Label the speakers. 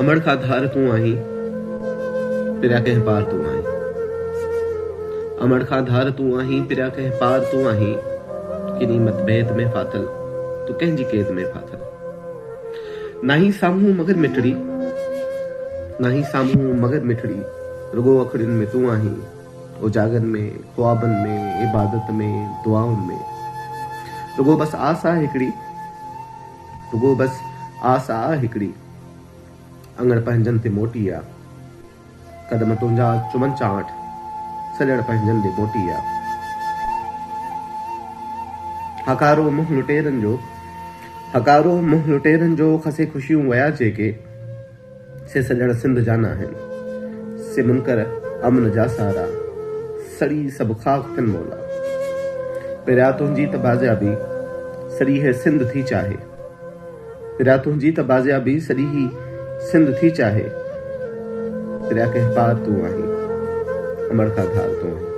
Speaker 1: अमड़ का धार तू आहीं, पिरा कह पार तू आहीं। अमड़ का धार तू आहीं, पिरा कह पार तू आहीं। किनी मतभेद में फाथल, तू कंहिंजी केद में फाथल। ना ही साम्हूं मगर मिठड़ी, ना ही साम्हूं मगर मिठड़ी। रुगो अखड़ियुनि में तू आहीं, उजागरनि में, ख्वाबनि में, इबादत में, दुआउनि में। रुगो बस आस आ हिकिड़ी, रुगो बस आस आ हिकिड़ी। अंगण पंहिंजनि ते मोटी आ, कदम तुंहिंजा चुमन चाट, सॼण पंहिंजनि ॾे मोटी आ। हकारो मुंहुं लुटेरनि जो, हकारो मुंहुं लुटेरनि जो, खसे ख़ुशियूं वया जेके, से सॼण सिंध जा न आहिनि। से मुनकर अमन जा सारा, सड़ी सभु ख़ाक थियनि मौला। पहिरियां तुंहिंजी त बाज़ियाबी, सॼी है सिंध थी चाहे। पहिरियां तुंहिंजी त बाज़ियाबी, सॼी ही सिंध थी चाहे। पिरा कह पार तू आहीं, अमड़ का धार तू आहीं।